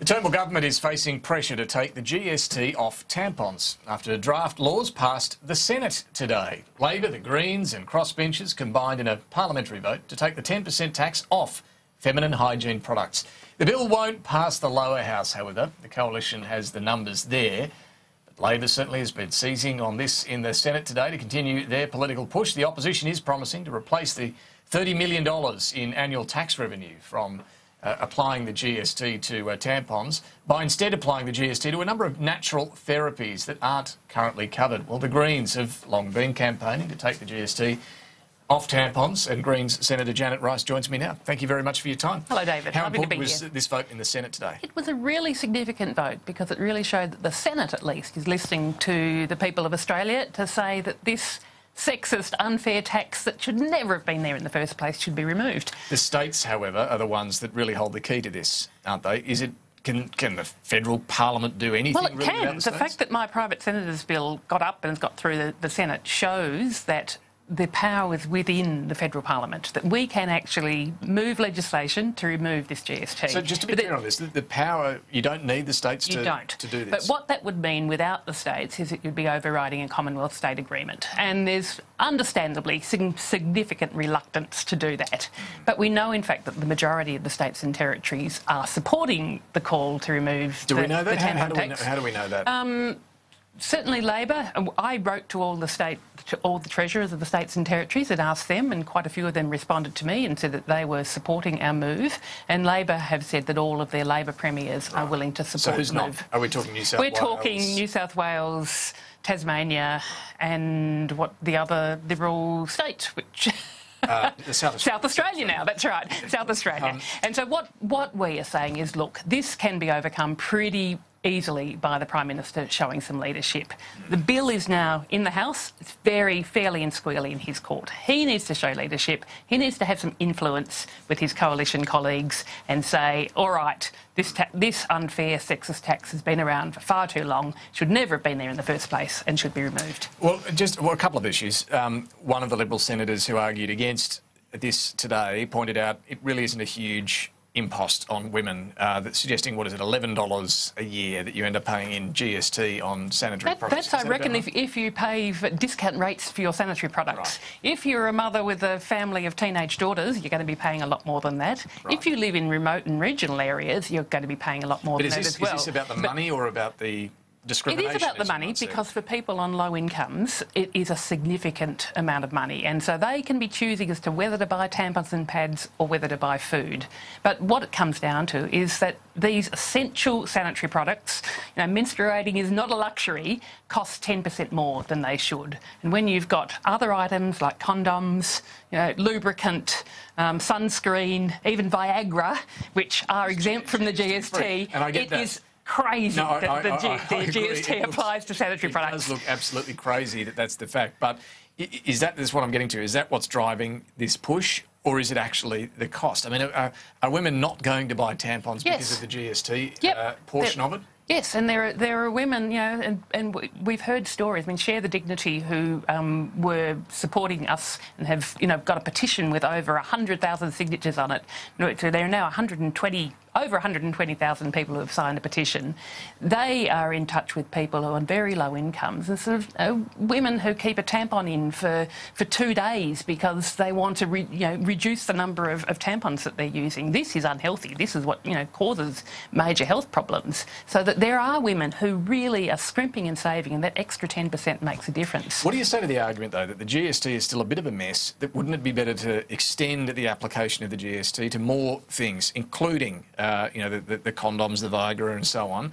Turnbull government is facing pressure to take the GST off tampons after draft laws passed the Senate today. Labor, the Greens and crossbenchers combined in a parliamentary vote to take the 10% tax off feminine hygiene products. The bill won't pass the lower house, however. The coalition has the numbers there. But Labor certainly has been seizing on this in the Senate today to continue their political push. The opposition is promising to replace the $30 million in annual tax revenue from applying the GST to tampons by instead applying the GST to a number of natural therapies that aren't currently covered. Well, the Greens have long been campaigning to take the GST off tampons, and Greens Senator Janet Rice joins me now. Thank you very much for your time. Hello, David. How Lovely to important be was here. this vote in the Senate today? It was a really significant vote because it really showed that the Senate, at least, is listening to the people of Australia to say that this sexist, unfair tax that should never have been there in the first place should be removed. The states, however, are the ones that really hold the key to this, aren't they? Is it? Can the federal parliament do anything? Well, it really can. about the states? fact that my private senator's bill got up and has got through the Senate shows that the power is within the federal parliament, that we can actually move legislation to remove this GST. So just to be clear on this, the power, you don't need the states to do this. But what that would mean without the states is it would be overriding a Commonwealth state agreement. And there's understandably significant reluctance to do that. But we know, in fact, that the majority of the states and territories are supporting the call to remove Do the we know that? tampon tax. How do we know that? Certainly Labor. I wrote to all the treasurers of the states and territories and asked them, and quite a few of them responded to me and said that they were supporting our move. And Labor have said that all of their Labor premiers are willing to support who's the move. not? Are we talking New South Wales? We're talking New South Wales, Tasmania, and what the other Liberal state, which. South Australia now, that's right, South Australia. And so what we are saying is, look, this can be overcome pretty easily by the Prime Minister showing some leadership. The bill is now in the House. It's very fairly and squarely in his court. He needs to show leadership. He needs to have some influence with his coalition colleagues and say, all right, this unfair sexist tax has been around for far too long, should never have been there in the first place and should be removed. Well, a couple of issues. One of the Liberal senators who argued against this today pointed out it really isn't a huge impost on women, that's suggesting, what is it, $11 a year that you end up paying in GST on sanitary products. That's, I reckon, if you pay for discount rates for your sanitary products. Right. If you're a mother with a family of teenage daughters, you're going to be paying a lot more than that. Right. If you live in remote and regional areas, you're going to be paying a lot more than that as well. Is this about the money or about the discrimination? It is about the money because for people on low incomes, it is a significant amount of money. And so they can be choosing as to whether to buy tampons and pads or whether to buy food. But what it comes down to is that these essential sanitary products, menstruating is not a luxury, cost 10% more than they should. And when you've got other items like condoms, lubricant, sunscreen, even Viagra, which are exempt from the GST, and I get that. Is crazy that the GST applies to sanitary products. It does look absolutely crazy that that's the fact. But is what I'm getting to? Is that what's driving this push, or is it actually the cost? I mean, are women not going to buy tampons because of the GST portion of it? Yes, and there are women, and we've heard stories. I mean, Share the Dignity, who were supporting us and have, got a petition with over 100,000 signatures on it. So there are now over 120,000 people who have signed a petition. They are in touch with people who are on very low incomes, and sort of women who keep a tampon in for 2 days because they want to reduce the number of tampons that they're using. This is unhealthy. This is what causes major health problems. So that there are women who really are scrimping and saving, and that extra 10% makes a difference. What do you say to the argument, though, that the GST is still a bit of a mess? That wouldn't it be better to extend the application of the GST to more things, including the condoms, the Viagra and so on,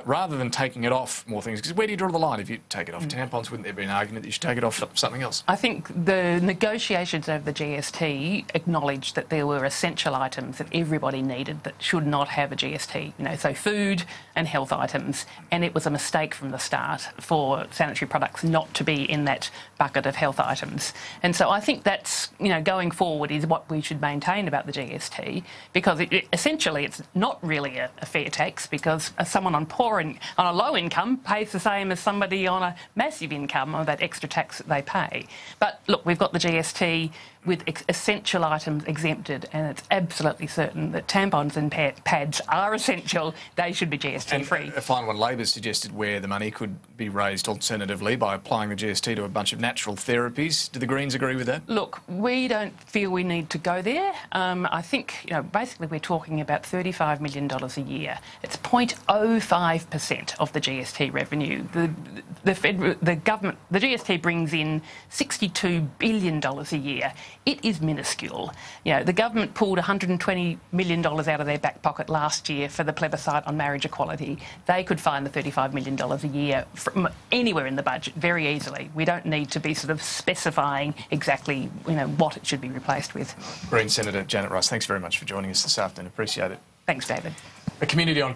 rather than taking it off more things? Because where do you draw the line? If you take it off tampons, wouldn't there be an argument that you should take it off something else? I think the negotiations over the GST acknowledged that there were essential items that everybody needed that should not have a GST, so food and health items, and it was a mistake from the start for sanitary products not to be in that bucket of health items. And so I think that's, going forward is what we should maintain about the GST, because essentially it's not really a fair tax, because someone on a low income pays the same as somebody on a massive income, or that extra tax that they pay. But look, we've got the GST. with essential items exempted, and it's absolutely certain that tampons and pads are essential. They should be GST-free. And a final one, Labor's suggested where the money could be raised alternatively by applying the GST to a bunch of natural therapies. Do the Greens agree with that? Look, we don't feel we need to go there. I think, basically we're talking about $35 million a year. It's 0.05% of the GST revenue. The government, the GST brings in $62 billion a year. It is minuscule. The government pulled $120 million out of their back pocket last year for the plebiscite on marriage equality. They could find the $35 million a year from anywhere in the budget very easily. We don't need to be sort of specifying exactly, what it should be replaced with. Green Senator Janet Ross, thanks very much for joining us this afternoon. Appreciate it. Thanks, David. A community on